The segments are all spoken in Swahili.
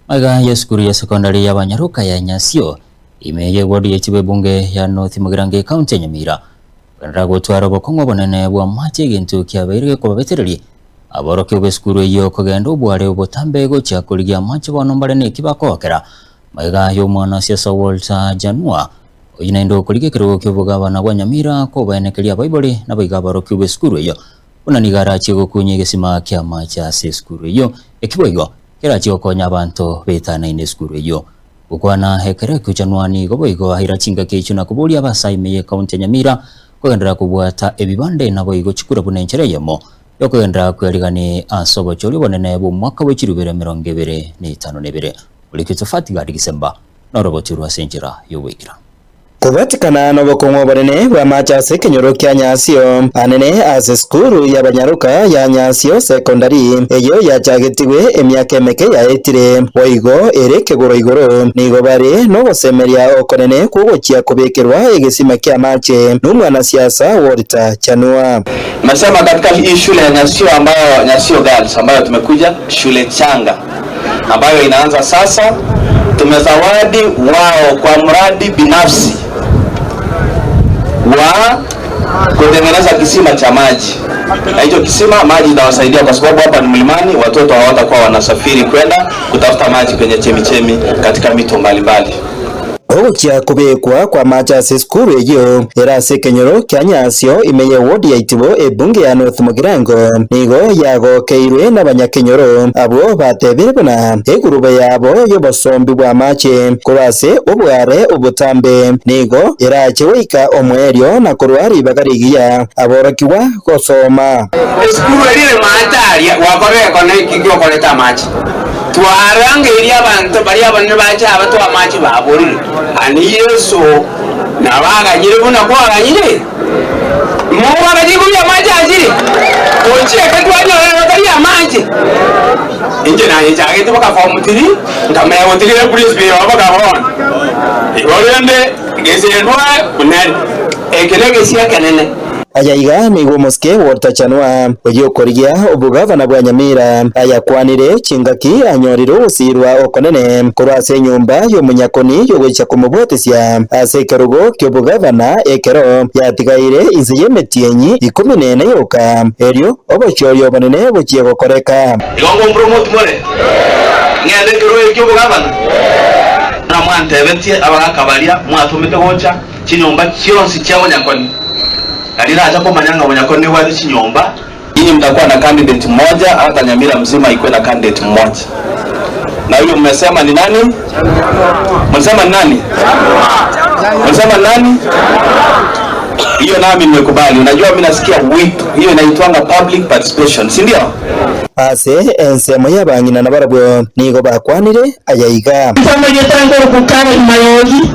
Maga ya skuru ya sekondari ya Banyaruka ya Nyasio imeye wadi ya chiwe bunge ya North Mugirange County ya Nyamira kanra gutwara bokongo bonene bwa mache gintu kyabairige ko babetereri aboroke beskuru iyo kogenda ubware ubutambe go cyakuriya mache bonombare ne kibakokera maga yo mwana siasa Walter Janua oyinendo kurige kiro kyovuga bana bwa Nyamira ko banekeria Bible na biga boroke beskuru iyo unanigara chigo kunye gesima kya macha seskuru iyo ekiboigo kera chikokonya abantu betana ine skuru iyo ukwana hekere kujanwani goboigo ahira chinga kechu na kubulia basaimeye kaunti ya Nyamira kugendera kubwata ebibande nabo igo chikura bunenchereyemo yokugendera kwerigani asobo choli bonene bu mwaka w'ekirubere 2025 ulikitofati gadi Disemba norobotirwa senjira yowigira kubatikana n'obukungu bonene bwa machase Kenyoro kya Nyasio anene ase skuru ya Banyaruka ya Nyasio secondary eyo yachagetiwe emyaka emeke yaetire boigo ere kegoro igoro nigo bare no gosemeria okonene kugochia kubekerwa egesima kya mache n'umwana siasa Walter Janua. Nasema katika hii shule ya Nyasio ambayo Nyasio Girls ambayo tumekuja shule changa ambayo inaanza sasa, tumezawadi wao kwa mradi binafsi wa kutengeneza kisima cha maji. Na hicho kisima maji inawasaidia kwa sababu hapa ni mlimani, watoto hawatakuwa wanasafiri kwenda kutafuta maji kwenye chemichemi katika mito mbalimbali. Oguchia kubekwa kwa machase skuru eyo erase Kenyoro kya Nyasio imeye wodi ya itibo ebunge ya North Mugirango nigo yagokeirwe n'abanyakenyoro abo batebere bona egurube yabo y'obosombi bwa mache kurase obware obutambe nigo eracheweika omwerio na kurwari bagarigiya aborokiwa gosoma skuru erire matari wakoreko n'ikigyo koleta mache twarangeria abantu bari abantu bacha abatwa mache baburire ani Yesu nabaga nyire buna kwa nyire muwa bajiguya maji ajiri oche katwanya batari amaje inje na yecha agete baka form 3 ndamaya wotire police baka hon igorende gesenwa bunari ekelege sia kanene ayaiga nigo moske Walter Janua oyokorigia obugavana bwa Nyamira ayakwanire chingaki anyoriro usirwa okonene kurase nyumba yo munyakoni yogocha kumubotesya ase karugo kyobugavana ekero yatigaire iziyemetienyi 14 yoka erio obochoyo bonene bochie gokoreka igongo promote more ngende kero kyobugavana na mwante betie abakabaria mwatumite gocha chinyumba cyonsi cyawo nyakoni Kalira acha kwa manyanga Munyakoni wali chinyomba ili mtakuwa na candidate mmoja hata Nyamira mzima ikuwe na candidate mmoja. Na huyo mmesema ni nani? Mmesema ni nani? Mmesema nani? Hiyo nami nimekubali. Unajua mimi nasikia wito. Hiyo inaitwanga public participation, si ndio? Ase ensemo y'abangina nabarabwo nigo bakwanire ayaiga. Mfano yetango kukana imayogi.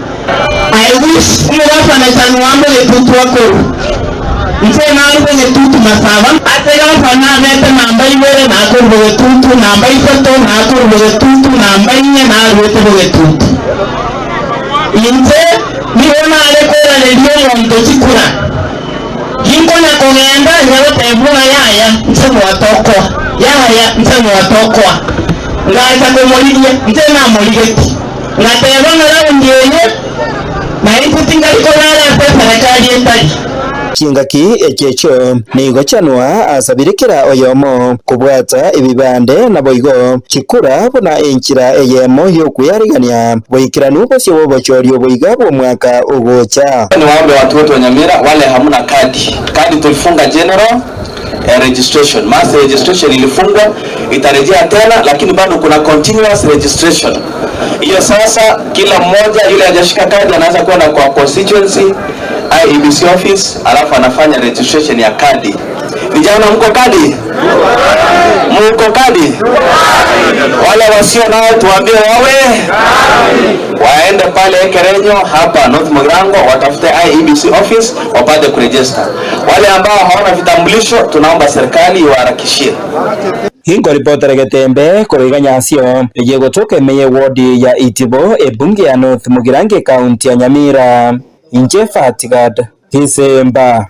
I wish you have an example of tutu wako. Mse na alikuwa nye tutu masaba. Atega mfana nete namba iwere na akurwe tutu, namba ifoto na akurwe tutu, namba inye na akurwe tutu. Inse niwona alekora lelio mto chikura. Jinko na kongenda nyawo tebuna yaya mse mwatokwa. Yaya mse mwatokwa. Ngaita kumolidia mse na moligeti. Ngatebana lao ndiyenye chingaki echecho nigo Janua asabirikira oyomo kubwata ibibande na boigo chikura bona enchira eyemo yokuyarigania boikira nuko syo bochorio boiga bo mwaka ugocha. Ni waombe watu wote wa Nyamira wale hamuna kadi tulifunga general registration, mass registration ilifungwa, itarejea tena, lakini bado kuna continuous registration. Hiyo sasa kila mmoja yule hajashika kadi anaweza kwenda kwa constituency IEBC office alafu anafanya registration ya kadi. Vijana mko kadi? Mko kadi? Wale wasio nao tuambie waende pale Kerenyo hapa North Mugirango watafute IEBC office wapate kuregister. Wale ambao hawana vitambulisho tunaomba serikali iwaharakishie. Hingo ripota Getembe kuriga Nyasio yego toke meye wodi ya Itibo ebunge ya North Mugirange County ya Nyamira inje Fatigad Disemba.